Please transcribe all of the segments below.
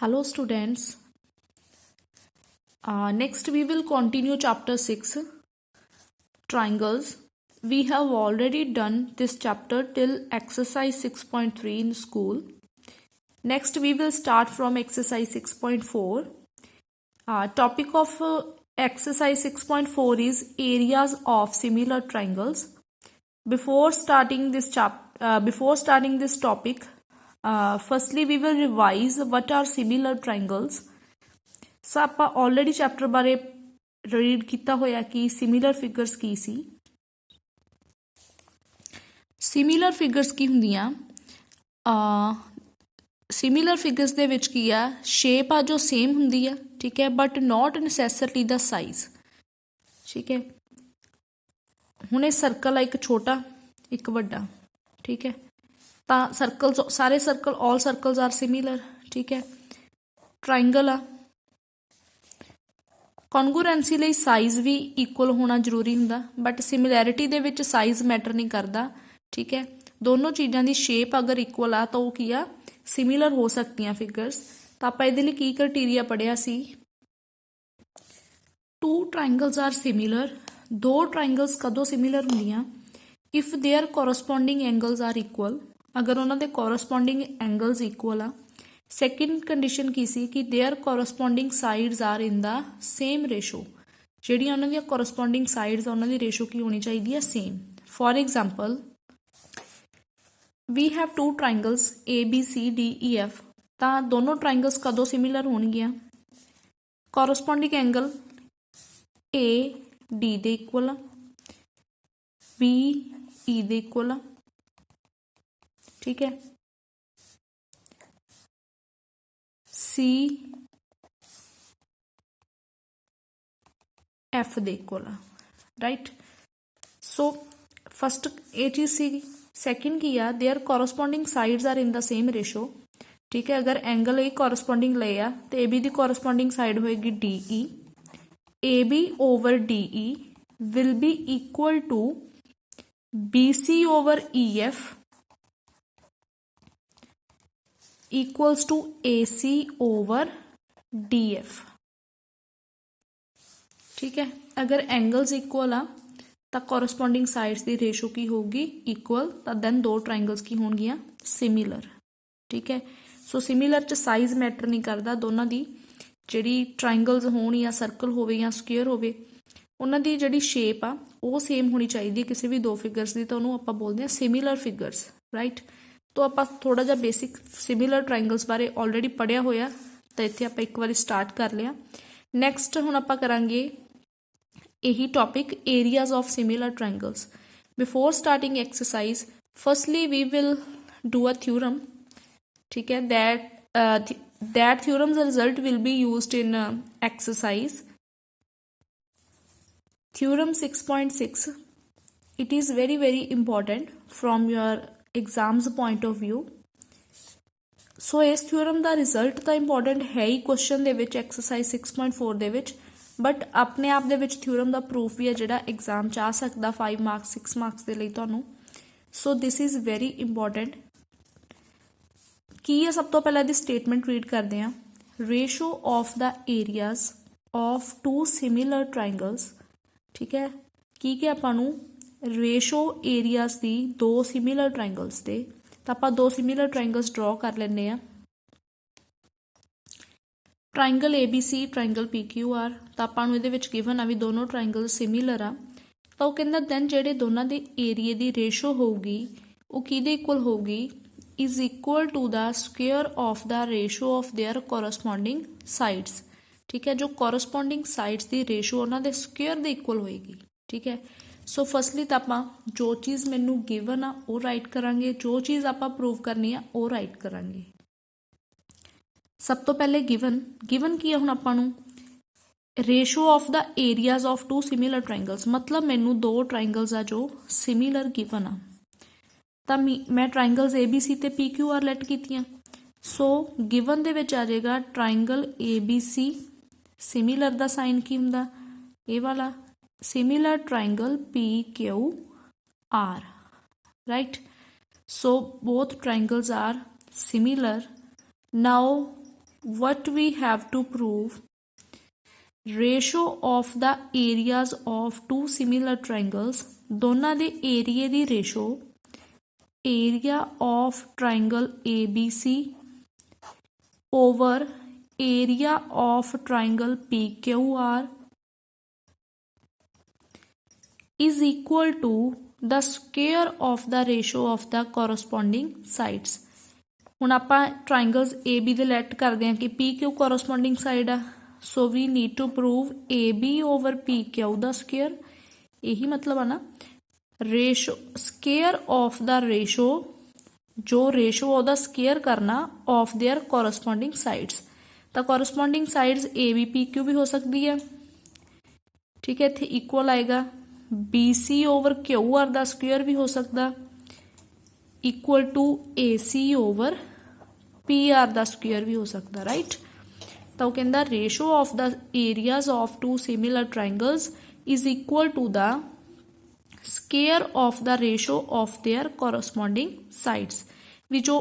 Hello students. Next we will continue chapter 6 triangles. We have already done this chapter till exercise 6.3 in school. Next we will start from exercise 6.4. Topic of exercise 6.4 is areas of similar triangles. Before starting this topic, firstly we will revise what are similar triangles. सो ਆਪਾਂ already chapter ਬਾਰੇ read ਕੀਤਾ ਹੋਇਆ ਕਿ similar figures ਕੀ ਸੀ। Similar figures ਕੀ ਹੁੰਦੀਆਂ? Similar figures ਦੇ ਵਿੱਚ ਕੀ ਆ, shape ਆ ਜੋ ਸੇਮ ਹੁੰਦੀ ਆ, ਠੀਕ ਹੈ, ਬਟ ਨੋਟ ਨੈਸੈਸਰਲੀ ਦਾ ਸਾਈਜ਼, ਠੀਕ ਹੈ। ਹੁਣ ਇਹ ਸਰਕਲ ਆ, ਇੱਕ ਛੋਟਾ ਇੱਕ ਵੱਡਾ, ਠੀਕ ਹੈ, ਤਾਂ ਸਰਕਲ ਸਾਰੇ ਸਰਕਲ ਆਲ ਸਰਕਲਸ ਆਰ ਸਿਮਿਲਰ, ਠੀਕ ਹੈ। ਟਰਾਇੰਗਲ ਆ, ਕੌਨਗਰੂਐਂਸੀ ਲਈ ਸਾਈਜ਼ ਵੀ ਇਕੁਅਲ ਹੋਣਾ ਜ਼ਰੂਰੀ ਹੁੰਦਾ, ਬਟ ਸਿਮਿਲੈਰਿਟੀ ਦੇ ਵਿੱਚ ਸਾਈਜ਼ ਮੈਟਰ ਨਹੀਂ ਕਰਦਾ, ਠੀਕ ਹੈ। ਦੋਨੋਂ ਚੀਜ਼ਾਂ ਦੀ ਸ਼ੇਪ ਅਗਰ ਇਕੁਅਲ ਆ ਤਾਂ ਉਹ ਕੀ ਆ, ਸਿਮਿਲਰ ਹੋ ਸਕਦੀਆਂ ਫਿਗਰਸ। ਤਾਂ ਆਪਾਂ ਇਹਦੇ ਲਈ ਕੀ ਕ੍ਰਾਈਟੇਰੀਆ ਪੜ੍ਹਿਆ ਸੀ? Two triangles are similar. ਦੋ ਟਰਾਇੰਗਲਸ ਕਦੋਂ ਸਿਮਿਲਰ ਹੁੰਦੀਆਂ? If their corresponding angles are equal, ਅਗਰ ਉਹਨਾਂ ਦੇ ਕੋਰਸਪੋਂਡਿੰਗ ਐਂਗਲਸ ਇਕੁਅਲ ਆ। ਸੈਕਿੰਡ ਕੰਡੀਸ਼ਨ ਕੀ ਸੀ ਕਿ their corresponding sides are in the same ratio, ਜਿਹੜੀਆਂ ਉਹਨਾਂ ਦੀਆਂ ਕੋਰਸਪੋਂਡਿੰਗ ਸਾਈਡਸ ਆ ਉਹਨਾਂ ਦੀ ਰੇਸ਼ੋ ਕੀ ਹੋਣੀ ਚਾਹੀਦੀ ਹੈ? Same. For example we have two triangles ABCDEF, ਤਾਂ ਦੋਨੋਂ ਟਰਾਇੰਗਲਸ ਕਦੋਂ ਸਿਮਿਲਰ ਹੋਣਗੀਆਂ? ਕੋਰਸਪੋਂਡਿੰਗ ਐਂਗਲ AD ਦੇ ਇਕੁਅਲ ਆ, BE ਦੇ ਇਕੁਅਲ ਆ, ਠੀਕ ਹੈ, CF ਦੇ ਇਕੁਅਲ ਆ, ਰਾਈਟ। ਸੋ ਫਸਟ ਇਹ ਚੀਜ਼ ਸੀ। ਸੈਕਿੰਡ ਕੀ ਆ, there corresponding sides are in the same ratio, ਠੀਕ ਹੈ। ਅਗਰ ਐਂਗਲ ਇਹ ਕੋਰਸਪੋਂਡਿੰਗ ਲਏ ਆ ਤੇ AB ਦੀ ਕੋਰਸਪੋਂਡਿੰਗ ਸਾਈਡ ਹੋਏਗੀ DE, AB over DE will be equal to BC over EF equals to AC over DF, ठीक है। अगर एंगल्स इक्वल आ तो कोरसपोंडिंग साइड्स की रेशो की होगी इक्वल, तो दैन दो ट्राइंगल्स की होणगियां सिमिलर, ठीक है। सो सिमिलर च साइज मैटर नहीं करता, दोनों की जिहड़ी ट्राइंगल्स होण या सर्कल होवे या स्क्वेयर होवे, उन्हां दी जिहड़ी शेप आ वो सेम होनी चाहिए किसी भी दो फिगर्स की, तो उन्होंने आपां बोलते हैं सिमिलर फिगर्स, राइट। तो आप थोड़ा जिहा बेसिक सिमिलर ट्राइंगल्स बारे ऑलरेडी पढ़िया होया, तो इत्थे आप एक बार स्टार्ट कर लिया। नैक्सट हुण आपां करांगे यही topic areas of similar triangles. Before starting exercise firstly we will do a theorem, ठीक है, that theorem's result will be used in exercise. Theorem 6.6 it is very important from your exams point of view. So इस theorem का result तो important है ही question दे विच exercise 6.4 दे विच, बट अपने आप दे विच थ्योरम का प्रूफ भी है जिहड़ा एग्जाम च आ सकदा 5 मार्क्स 6 मार्क्स दे लई तुहानूं। So this is very important. की है सब तो पहले दी स्टेटमेंट रीड करते हैं। Ratio of the areas of two similar triangles, ठीक है, की कि आपां नूं रेशो एरियाज की दो सिमिलर ट्राइंगल्स दे, तो आप दो सिमिलर ट्राइंगल्स ड्रॉ कर लेने आ। ट्राइंगल ABC ट्राइंगल PQR, तो आपां नूं इहदे विच गिवन आ भी दोनों ट्राइंगल सिमिलर आ, तो कहंदा दैन जिहड़े दोनों दे एरिए की रेशो होगी वो किहदे इक्वल होगी? Is equal to the square of the ratio of their corresponding sides, ठीक है। जो कोरसपोंडिंग साइड्स की रेशो उन्हां दे स्क्वेयर दे इक्वल होएगी, ठीक है। सो फर्स्टली तो आप जो चीज़ मैनू गिवन आ वो राइट करांगे, जो चीज़ आप प्रूव करनी आ वो राइट करांगे। सब तो पहले गिवन की है हुण आपां नूं ratio of the areas of two similar triangles, मतलब मैनू दो ट्राइंगल्स आ जो सिमिलर गिवन आ, तो मैं ट्राइंगल्स ABC ते PQR लैट कीतियां। सो गिवन दे विच आ जाएगा ट्राइंगल ABC, सिमिलर दा साइन की हुंदा ये वाला, similar triangle PQR, right? So both triangles are similar. Now what we have to prove, ratio of the areas of two similar triangles, ਦੋਨਾਂ ਦੇ ਏਰੀਏ ਦੀ ratio, area of triangle ABC over area of triangle PQR is equal to the square of the ratio of the corresponding sides। ਹੁਣ ਆਪਾਂ triangles AB ਦੇ light ਕਰਦੇ ਹਾਂ ਕਿ PQ corresponding side ਆ, so we need to prove AB over PQ the square। ਇਹੀ ਮਤਲਬ ਆ ਨਾ, ratio square of the ratio, ਜੋ ਰੇਸ਼ੋ ਉਹਦਾ ਸਕੇਅਰ ਕਰਨਾ ਆਫ देयर ਕੋਰਸਪੋਂਡਿੰਗ ਸਾਈਡਸ। ਤਾਂ ਕੋਰਸਪੋਂਡਿੰਗ ਸਾਈਡਸ ABPQ ਵੀ ਹੋ ਸਕਦੀ ਹੈ, ਠੀਕ ਹੈ, ਇੱਥੇ ਇਕੁਅਲ ਆਏਗਾ। BC ਓਵਰ QR ਦਾ ਸਕੁਅਰ ਵੀ ਹੋ ਸਕਦਾ, equal to AC over PR ਦਾ ਸਕੁਅਰ ਵੀ ਹੋ ਸਕਦਾ, ਰਾਈਟ। ਤਾਂ ਉਹ ਕਹਿੰਦਾ ratio of the areas of two similar triangles is equal to the square of the ratio of their corresponding sides। ਵੀ ਜੋ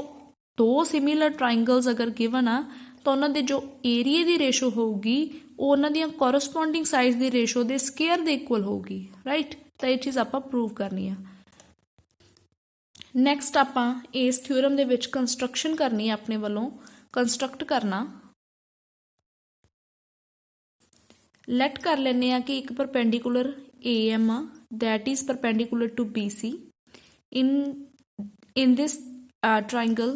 ਦੋ ਸਿਮਿਲਰ ਟ੍ਰਾਇੰਗਲਸ ਅਗਰ ਗਿਵਨ ਆ ਤਾਂ ਉਹਨਾਂ ਦੇ ਜੋ ਏਰੀਏ ਦੀ ਰੇਸ਼ੋ ਹੋਊਗੀ ਉਹ ਉਹਨਾਂ ਦੀਆਂ ਕੋਰਸਪੋਂਡਿੰਗ ਸਾਈਡਸ ਦੀ ਰੇਸ਼ੋ ਦੇ ਸਕੁਅਰ ਦੇ ਇਕੁਅਲ ਹੋਊਗੀ, ਰਾਈਟ। ਤਾਂ ਇਹ ਚੀਜ਼ ਆਪਾਂ ਪ੍ਰੂਵ ਕਰਨੀ ਆ। ਨੈਕਸਟ ਆਪਾਂ ਇਸ ਥਿਊਰਮ ਦੇ ਵਿੱਚ ਕੰਸਟਰਕਸ਼ਨ ਕਰਨੀ ਆ, ਆਪਣੇ ਵੱਲੋਂ ਕੰਸਟਰਕਟ ਕਰਨਾ। ਲੈਟ ਕਰ ਲੈਂਦੇ ਆ ਕਿ ਇੱਕ ਪਰਪੈਂਡੀਕੂਲਰ AM ਆ, that is perpendicular to BC in this triangle,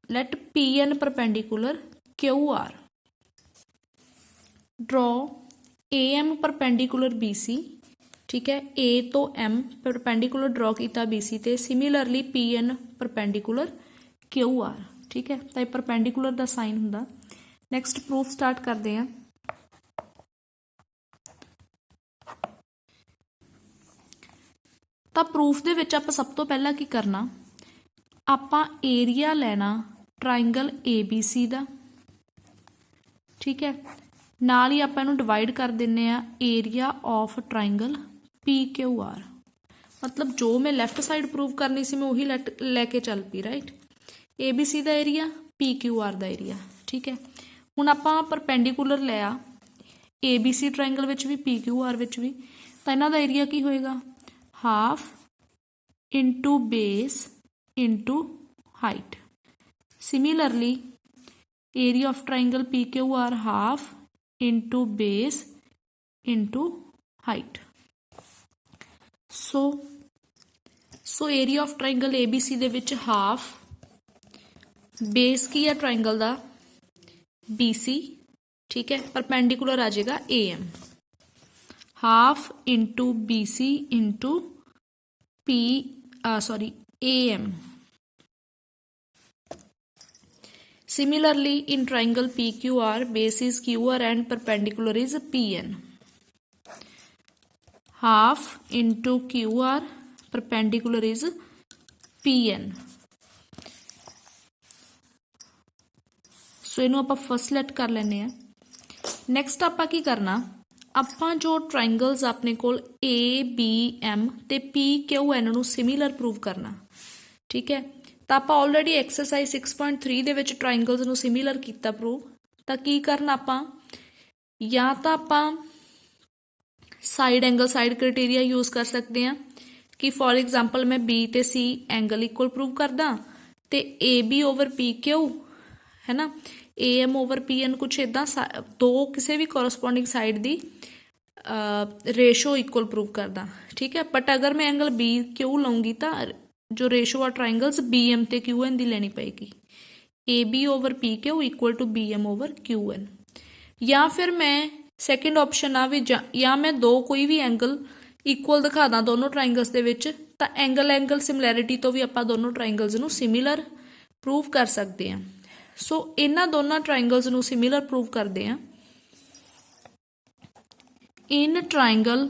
let PN perpendicular QR, draw AM perpendicular BC, ठीक है, A तो M perpendicular draw किया BC ते, similarly PN perpendicular QR, ठीक है। तो perpendicular दा साइन हुंदा। नेक्स्ट प्रूफ स्टार्ट करते हैं। ਤਾਂ ਪ੍ਰੂਫ ਦੇ ਵਿੱਚ ਆਪਾਂ ਸਭ ਤੋਂ ਪਹਿਲਾਂ ਕੀ ਕਰਨਾ, ਆਪਾਂ ਏਰੀਆ ਲੈਣਾ ਟ੍ਰਾਇੰਗਲ ABC ਦਾ, ਠੀਕ ਹੈ, ਨਾਲ ਹੀ ਆਪਾਂ ਇਹਨੂੰ ਡਿਵਾਈਡ ਕਰ ਦਿੰਨੇ ਆ ਏਰੀਆ ਆਫ ਟ੍ਰਾਇੰਗਲ PQR। ਮਤਲਬ ਜੋ ਮੈਂ ਲੈਫਟ ਸਾਈਡ ਪ੍ਰੂਵ ਕਰਨੀ ਸੀ ਮੈਂ ਉਹੀ ਲੈ ਕੇ ਚੱਲ ਪਈ, ਰਾਈਟ। ABC ਦਾ ਏਰੀਆ, PQR ਦਾ ਏਰੀਆ, ਠੀਕ ਹੈ। ਹੁਣ ਆਪਾਂ ਪਰਪੈਂਡੀਕੂਲਰ ਲਿਆ ABC ਟ੍ਰਾਇੰਗਲ ਵਿੱਚ ਵੀ PQR ਵਿੱਚ ਵੀ, ਤਾਂ ਇਹਨਾਂ ਦਾ ਏਰੀਆ ਕੀ ਹੋਏਗਾ, half into base into height। Similarly, area of triangle PQR half into base into height। So area of triangle ABC ਦੇ ਵਿੱਚ half, base ਕੀ ਹੈ triangle ਦਾ BC, ठीक है, perpendicular आ जाएगा AM, half into BC into AM। Similarly, in triangle PQR, base is QR and perpendicular is PN, half into QR, perpendicular is PN। सो इनू आपां first let कर लेने हैं। नैक्सट आपां की करना, ਆਪਾਂ ਜੋ ਟ੍ਰਾਇੰਗਲਸ ਆਪਣੇ ਕੋਲ ABM ਤੇ PQN ਨੂੰ ਸਿਮਿਲਰ ਪ੍ਰੂਵ ਕਰਨਾ, ਠੀਕ ਹੈ। ਤਾਂ ਆਪਾਂ ਆਲਰੇਡੀ ਐਕਸਰਸਾਈਜ਼ 6.3 ਦੇ ਵਿੱਚ ਟ੍ਰਾਇੰਗਲਸ ਨੂੰ ਸਿਮਿਲਰ ਕੀਤਾ ਪ੍ਰੂਵ। ਤਾਂ ਕੀ ਕਰਨਾ ਆਪਾਂ, ਜਾਂ ਤਾਂ ਆਪਾਂ side angle side criteria use ਕਰ ਸਕਦੇ ਹਾਂ ਕਿ ਫੋਰ ਐਗਜ਼ਾਮਪਲ ਮੈਂ B ਤੇ C ਐਂਗਲ ਇਕੁਅਲ ਪ੍ਰੂਵ ਕਰਦਾ ਤੇ AB ਓਵਰ PQ ਹੈ ਨਾ, AM ਓਵਰ PN ਕੁਛ ਇੱਦਾਂ ਦੋ ਕਿਸੇ ਵੀ ਕੋਰਸਪੋਂਡਿੰਗ ਸਾਈਡ ਦੀ ਰੇਸ਼ੋ ਇਕੁਅਲ ਪ੍ਰੂਵ ਕਰਦਾ, ਠੀਕ ਹੈ। ਬਟ ਅਗਰ ਮੈਂ ਐਂਗਲ BQ ਲਊਂਗੀ ਤਾਂ ਜੋ ਰੇਸ਼ੋ ਆ ਟ੍ਰਾਇੰਗਲਸ BM ਤੇ QN ਦੀ ਲੈਣੀ ਪਏਗੀ, AB over PQ equal to BM over QN। ਜਾਂ ਫਿਰ ਮੈਂ ਸੈਕਿੰਡ ਆਪਸ਼ਨ ਆ ਵੀ ਜਾਂ ਮੈਂ ਦੋ ਕੋਈ ਵੀ ਐਂਗਲ ਇਕੁਅਲ ਦਿਖਾ ਦਾਂ ਦੋਨੋਂ ਟ੍ਰਾਇੰਗਲਸ ਦੇ ਵਿੱਚ, ਤਾਂ ਐਂਗਲ ਸਿਮਿਲੈਰਿਟੀ ਤੋਂ ਵੀ ਆਪਾਂ ਦੋਨੋਂ ਟ੍ਰਾਇੰਗਲਸ ਨੂੰ ਸਿਮਿਲਰ ਪ੍ਰੂਵ ਕਰ ਸਕਦੇ ਹਾਂ। ਸੋ ਇਹਨਾਂ ਦੋਨਾਂ ਟ੍ਰਾਇੰਗਲਸ ਨੂੰ ਸਿਮਿਲਰ ਪ੍ਰੂਵ ਕਰਦੇ ਹਾਂ। In triangle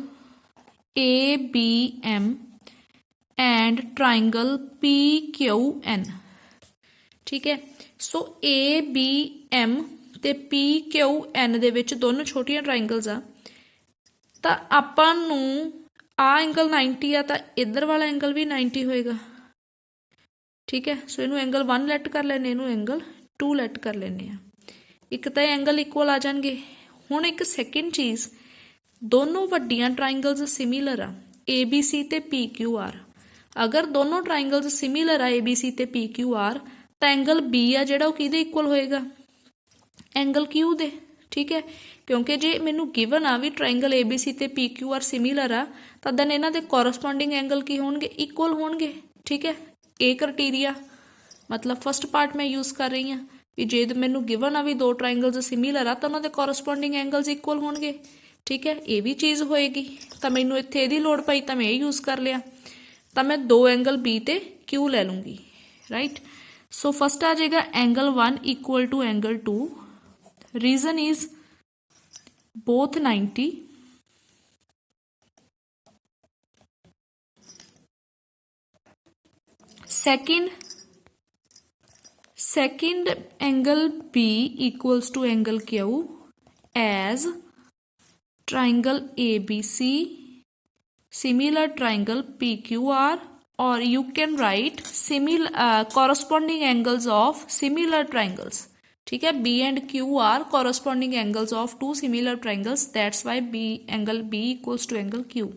ABM and triangle PQN, ਠੀਕ ਹੈ। ਸੋ ABM ਤੇ PQN ਦੇ ਵਿੱਚ ਦੋਨੋਂ ਛੋਟੀਆਂ ਟ੍ਰਾਇੰਗਲਸ ਆ, ਤਾਂ ਆਪਾਂ ਨੂੰ ਆ ਐਂਗਲ 90 ਆ ਤਾਂ ਇੱਧਰ ਵਾਲਾ ਐਂਗਲ ਵੀ 90 ਹੋਏਗਾ, ਠੀਕ ਹੈ। ਸੋ ਇਹਨੂੰ ਐਂਗਲ 1 ਲੈਟ ਕਰ ਲੈਂਦੇ, ਇਹਨੂੰ ਐਂਗਲ 2 ਲੈਟ ਕਰ ਲੈਂਦੇ ਆ। एक तो एंगल इक्वल आ जाएंगे। हुण एक सैकेंड चीज़, दोनों वड्डियां ट्राइंगल्स सिमिलर आ ए बी सी ते पी क्यू आर। अगर दोनों ट्राइंगल्स सिमिलर आ ए बी सी ते पी क्यू आर तो एंगल बी आ जिहड़ा किहदे इक्वल होएगा, एंगल क्यू दे। ठीक है, क्योंकि जे मैनू गिवन आ भी ट्राइंगल ए बी सी ते पी क्यू आर सिमिलर आ तो दैन इन्हां दे कोरसपोंडिंग एंगल की होणगे, इक्वल होणगे। ठीक है, ए क्राइटेरिया मतलब फस्ट पार्ट मैं यूज़ कर रही हाँ भी जे मैनू गिवन आ भी दो ट्राइंगल्स सिमिलर आ तो उन्होंने कोरसपोंडिंग एंगल्स इक्वल होणगे। ठीक है, ये भी चीज़ होएगी तो मैनू इत्थे इहदी लोड़ पई तो मैं ये यूज़ कर लिया, तो मैं दो एंगल बी ते क्यू ले लूँगी। राइट, सो फस्ट आ जाएगा angle 1 equal to angle 2। Reason is both 90। Second angle B equals to angle Q as triangle ABC, similar triangle PQR, or you can write similar corresponding angles of similar triangles. ठीक है, B and Q are corresponding angles of two similar triangles. That's why angle B equals to angle Q.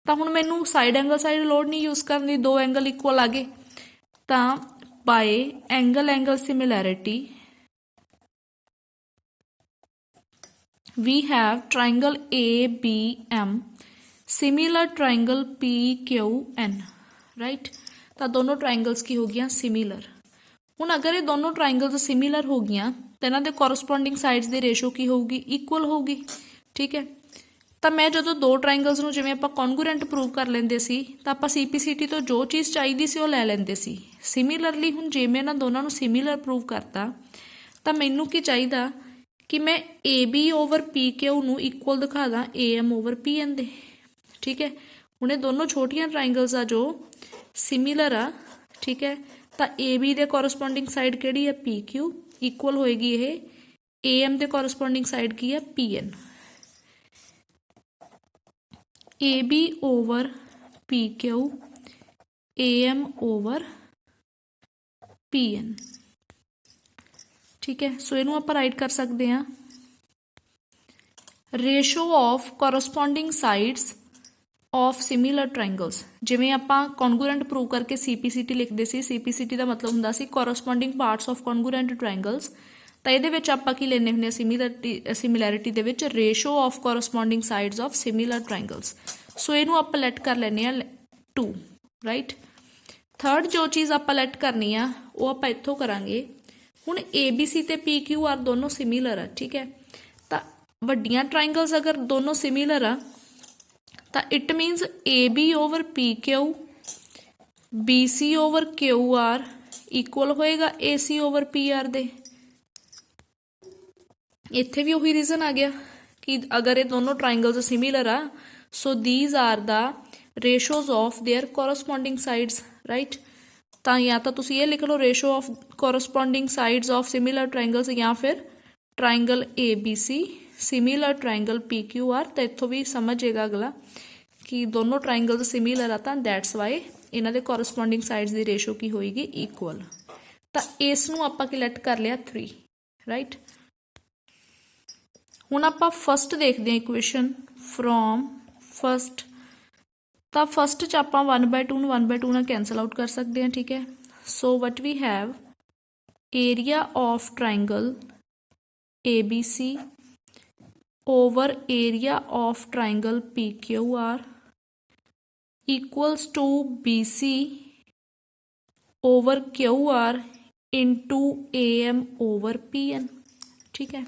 तो हुण मैनू side angle side load नहीं use करनी, दो angle equal आ गए तो bye angle similarity we have triangle ABM similar triangle PQN. Right, तो दोनों ट्राइंगल्स की हो गया सिमिलर। हुण अगर ये दोनों ट्राइंगल्स सिमिलर हो गई तो इन्हां दे कोरसपोंडिंग साइड्स की रेशो की होगी, इक्वल होगी। ठीक है, तो मैं जो दो ट्राइंगल्स नूं जिवें आपां कॉन्गुरेंट प्रूव कर लेंदे सी तो आपां CPCT तो जो चीज़ चाहिए सी वो लै लेंदे सी। सिमिलरली हुण जे मैं इन्हां दोनों नूं सिमिलर प्रूव करता तो मैनू की चाहिदा कि मैं AB ओवर PQ नूं इक्वल दिखा दा AM ओवर PN दे। ठीक है, हुण ये दोनों छोटियां ट्राइंगल्स आ जो सिमिलर आ। ठीक है, तो AB दे कोरसपोंडिंग साइड किहड़ी है PQ, इक्वल होएगी ये AM दे कोरसपोंडिंग साइड की है PN। AB over PQ AM over PN। ठीक है, सो इनू आप राइट कर सकते हैं ratio of corresponding sides of similar triangles. जिवें आपां कॉन्गुरेंट प्रूव करके CPCT लिखते सी, CPCT का मतलब हुंदा सी corresponding parts of congruent triangles. तो ये आपां की लेने हुंदे सिमिलैरिटी दे विच ratio of corresponding sides of similar triangles. So इनू आप लैट कर लैने आ 2। राइट, थर्ड जो चीज़ आप लैट करनी आ वो आप इत्थों करांगे। हुण ABC ते PQR दोनों सिमिलर आ। ठीक है, तो वड्डियां ट्राइंगल्स अगर दोनों सिमिलर आ तो it मीनस AB over PQ BC over QR equal होएगा AC ओवर PR दे। इत्थे भी वही रीजन आ गया कि अगर ये दोनों ट्राइंगल्स सिमिलर आ so these are the ratios of their corresponding sides. Right, तो या तो तुसी ये लिख लो ratio of corresponding sides of similar triangles या फिर triangle ABC similar triangle PQR। तो इत्थों भी समझेगा अगला कि दोनों ट्राइंगल्स सिमिलर आता, दैट्स वाई इन्हां दे कोरसपोंडिंग साइड्स की रेशो की होएगी इक्वल। तो इस नूं आपां लैट कर लिया 3। राइट, हुण आपां फस्ट देखते हैं इक्वेशन फ्रॉम फस्ट। तो फस्ट च आपां 1/2 1/2 नाल कैंसल आउट कर सकते हैं। ठीक है, so what we have area of triangle ABC over area of triangle PQR equals to BC over QR into AM over PN। ठीक है,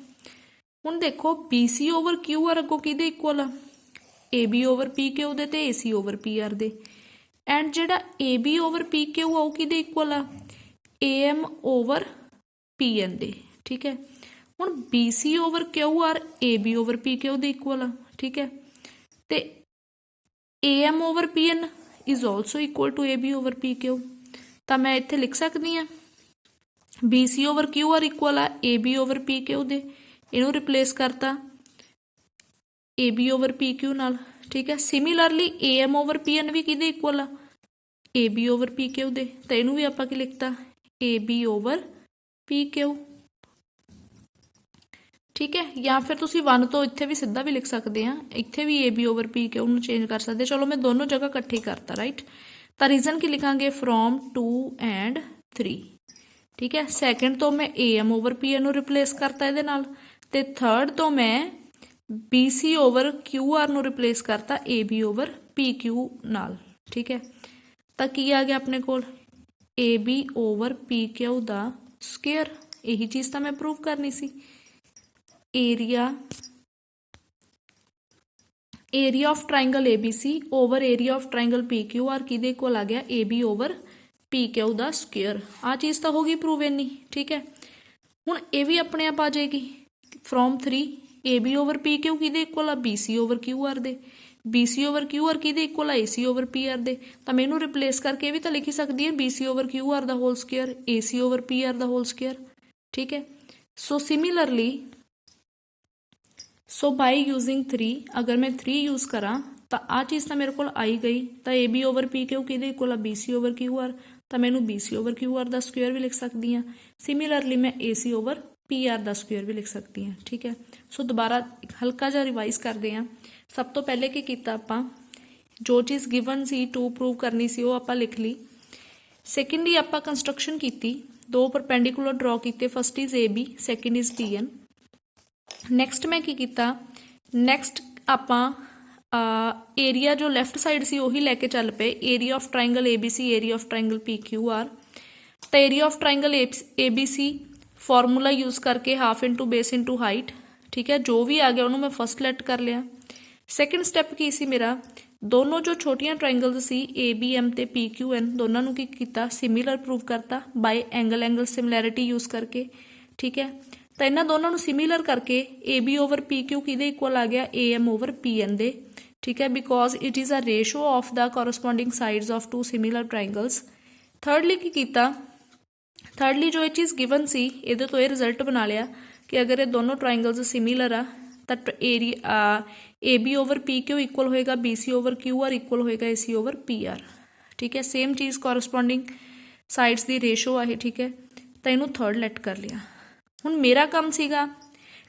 हुण देखो BC ओवर QR अगों किहदे इक्वल आ AB ओवर PQ दे ते AC ओवर PR दे, एंड जिहड़ा AB ओवर PQ आ वो किहदे इक्वल आ AM ओवर PN दे। ठीक है, हुण BC over QR AB over PQ दे इक्वल आ। ठीक है, ते AM over PN is also equal to AB over PQ। तो मैं इत्थे लिख सकती हाँ BC ओवर QR इक्वल आ AB ओवर PQ दे, इनू रिप्लेस करता AB ओवर PQ नाल। ठीक है, सिमिलरली AM ओवर PN भी किहदे इक्वल आ AB ओवर PQ दे, तो इनू भी आपां की लिखता AB ओवर PQ। ठीक है। या फिर तुसी 1 तो इत्थे भी सीधा भी लिख सकते हैं, इत्थे भी A B over P Q नूं चेंज कर सकते। चलो मैं दोनों जगह इकट्ठे करता, राइट। तो रीजन की लिखांगे फ्रॉम 2 एंड 3, ठीक है। सैकेंड तो मैं A M over P N replace करता ये नाल, ते थर्ड तो मैं B C over Q R नूं रिप्लेस करता A B over P Q नाल, ठीक है। तो की आ गया अपने कोल A B over P Q दा स्क्वेयर, यही चीज़ तो मैं प्रूव करनी सी। Area of triangle A B C over area of triangle P Q R किहदे इक्वल आ गया ए बी ओवर पी क्यू दा स्क्वेयर। आ चीज़ तो होगी प्रूव इन्नी, ठीक है। हुण ये भी अपने आप आ जाएगी from 3 A B over P Q किहदे इक्वल आ B C over Q R दे, B C over Q R किहदे इक्वल आ A C over P R दे। तो मैं इन्हूं रिप्लेस करके भी तो लिखी सकती है B C over Q R दा whole square A C over P R दा होल स्क्वेयर, ठीक है। So similarly so by using 3, अगर मैं 3 यूज करा तो आ चीज़ तो मेरे को आई गई। तो A B over P Q किहदे इक्वल आ B C over Q R, तो मैनू B C over Q R दा स्क्वेयर भी लिख सकती हाँ। सिमिलरली मैं A C over P R दा स्क्वेयर भी लिख सकती हाँ, ठीक है। सो दोबारा हल्का जा रिवाइज करते हैं। सब तो पहले की कीता आपां, जो चीज़ गिवन सी 2 प्रूव करनी सी वो आपां लिख ली। सैकेंडली आपां कंस्ट्रक्शन की, 2 परपेंडिकुलर ड्रॉ किए, first is A B second is P N. Next मैं की कीता, नैक्सट आपां एरिया जो लैफ्ट साइड सी उही लैके चल पे, area of triangle A B C area of triangle P Q R. तो area of triangle A B C formula use करके half into base into height, ठीक है। जो भी आ गया उन्होंने मैं फर्स्ट लेट कर लिया। सैकेंड स्टैप की सी मेरा, दोनों जो छोटियां ट्राइंगल्स सी ए बी एम ते पी क्यू एन दोनों की कीता सिमिलर प्रूव करता बाय एंगल सिमिलैरिटी यूज करके, ठीक है। तो इन्होंने दोनों सिमिलर करके A B over P Q किहदे इक्वल आ गया A M over P N दे, ठीक है, because it is a ratio of the corresponding sides of 2 similar triangles. Thirdly की कीता, थर्डली जो ये चीज़ गिवन सी ये तो ये रिजल्ट बना लिया कि अगर ये दोनों ट्राइंगल्स सिमिलर आ तो area A B over P Q equal होएगा B C over Q R equal होएगा A C over P R, ठीक है। सेम चीज़ कॉरस्पॉन्डिंग साइड्स की रेशो है, ठीक है। तो इनू थर्ड लेट कर लिया। हुण मेरा काम सीगा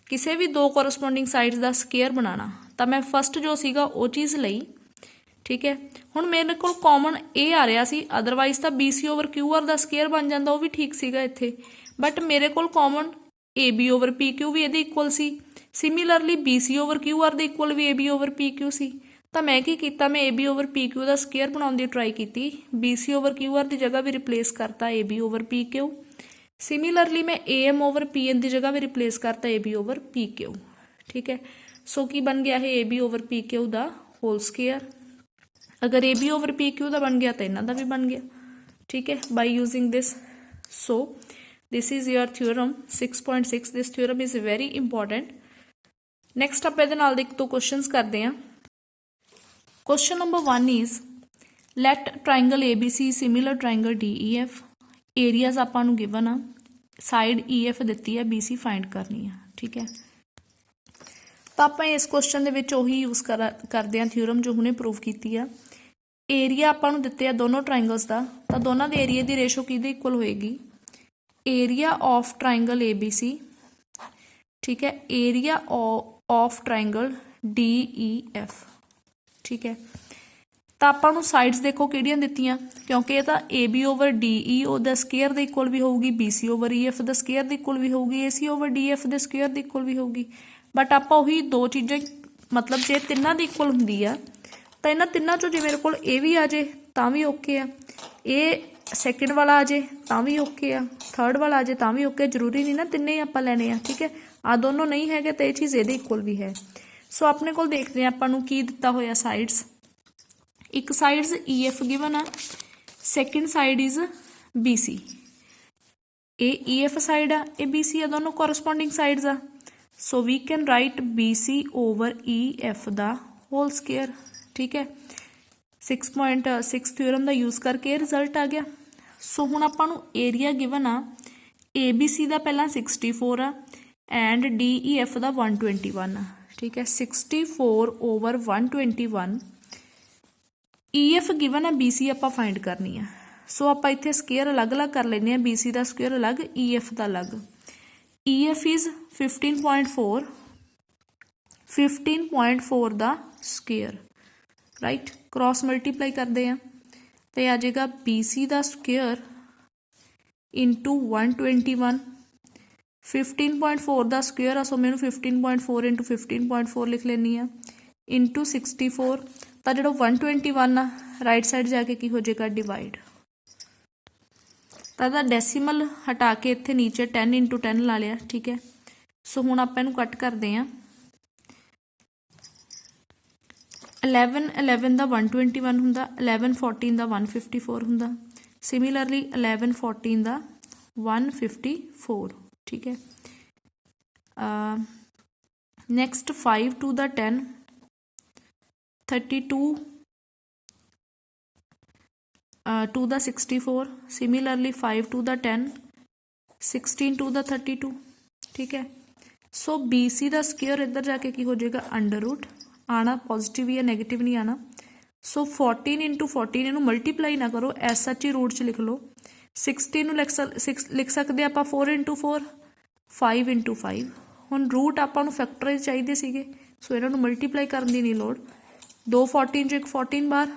किसी भी 2 कॉरस्पॉन्डिंग साइड्स का स्केयर बनाना, तो मैं फस्ट जो सीगा वो चीज़ लई, ठीक है। हुण मेरे को कॉमन ए आ रहा सी, अदरवाइज तो B C over Q R का स्केयर बन जाता, वो भी ठीक सीगा इत्थे, बट मेरे को common A B over P Q भी ये इक्वल सी। Similarly B C over Q R दे इक्वल भी A B over P Q सी। तो मैं की कीता, मैं A B over P Q का स्केयर बनाने की ट्राई की, B C over Q R की जगह भी रिप्लेस करता A B over P Q. Similarly मैं A M over P N की जगह भी रिप्लेस करता A B over P Q, ठीक है। सो की बन गया है A B over P Q का होल स्केयर। अगर A B over P Q का बन गया तो इन्हों का भी बन गया, ठीक है, by using this. So this is your theorem 6.6। This theorem is very important. Next आप ये एक 2 क्वेश्चन करते हैं। Question number 1 is let triangle A B C similar triangle D E F. Areas आपां नूं गिवन आ, साइड ई एफ दिती है, बी सी फाइंड करनी है, ठीक है। तो आप इस क्वेश्चन दे विच उही यूज करते हैं थ्योरम जो हुणे प्रूव की है। एरिया आपां नूं दिते आ दोनों ट्राइंगल्स का, तो दोनों के एरिया की रेशो किहदे इक्वल होएगी area of triangle A B C, ठीक है, area of triangle D E F, ठीक है। तो आपां साइड्स देखो किहड़ियां दित्तियां, क्योंकि ये तो A B over D E ओ द स्केयर दे इक्वल भी होगी, B C over E F the square दे इक्वल भी होगी, A C over D F the square दे इक्वल भी होगी। बट आपां उही 2 चीज़ें, मतलब जे तिन्नां दी इक्वल हुंदी आ तो इन्हां तिन्नां चों जे मेरे कोल ए भी आ जाए तां भी ओके आ, ए सैकेंड वाला आ जाए तां भी ओके आ, थर्ड वाला आ जाए तां भी ओके। जरूरी नहीं ना तिन्ने ही आपां लैणे आ, ठीक है। आ दोनों नहीं है तो ये चीज़ ये इक्वल भी है। सो अपने कोल देखते हैं आपां नूं की दिता होया साइड्स। एक साइड्स ई एफ गिवन आ, second side is B C. ए ई एफ साइड आ, ए बी सी आ, दोनों कॉरस्पॉन्डिंग साइड्स आ। So we can write B C over E F the whole square, ठीक है। 6.6 थ्योरम का यूज करके रिजल्ट आ गया। सो हुण आपां नूं एरिया गिवन आ, ए बी सी का पहला 64 आ एंड डी ई एफ का 121 आ, ठीक है। 64 ओवर 121 ई एफ गिवन है, बी सी आप फाइंड करनी है। सो आप इत्थे स्केयर अलग अलग कर लेने, बी सी का स्केयर अलग ई एफ का अलग। EF is 15.4 ਦਾ ਸਕੁਏਅਰ ਰਾइट क्रॉस मल्टीप्लाई करते हैं तो आ जाएगा BC ਦਾ ਸਕੁਏਅਰ इंटू 121 15.4 ਦਾ ਸਕੁਏਅਰ ਆ ਸੋ ਮੈਨੂੰ 15.4 इंटू 15.4 लिख लेनी है इंटू 64 ਤਾਂ ਜਿਹੜਾ 121 ਆ राइट साइड जाके की हो जाएगा डिवाइड ਤਾਂ ਇਹਦਾ ਡੈਸੀਮਲ हटा के ਇੱਥੇ नीचे 10 इंटू 10 ला लिया ठीक है सो ਹੁਣ ਆਪਾਂ ਇਹਨੂੰ ਕੱਟ ਕਰਦੇ ਹਾਂ 11 ਦਾ 121 ਹੁੰਦਾ 11 ਦਾ 154 ਹੁੰਦਾ ਸਿਮਿਲਰਲੀ 11 ਦਾ 154 ठीक है next 5 to the 10 32 to the 64 similarly 5 to the 10 16 to the 32 ठीक है सो BC का स्क्वेयर इधर जाके की हो जाएगा अंडर रूट आना पॉजिटिव या नेगेटिव नहीं आना सो 14 इंटू 14 इनू मल्टीप्लाई ना करो एस एच ही रूट च लिख लो 16 लिख सकते आप 4 इंटू 4 5 इंटू 5 हुण रूट आपां नूं फैक्टराइज चाहिए सीगे सो इन्हां नूं मल्टीप्लाई करन दी नहीं लोड़ 2 14 चो एक 14 बार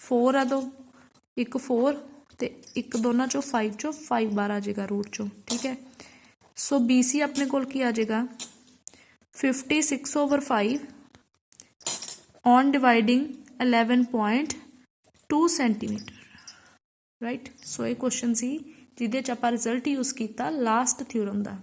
4 आ 2 एक 4 ते एक दोनों चो 5 बार आ जाएगा रूट चो ठीक है सो BC अपने कोल की आ जाएगा 56/5 on dividing 11.2 centimetre right so ये क्वेश्चन सी जिहदे च आपां रिजल्ट यूज़ किया लास्ट थ्योरम का।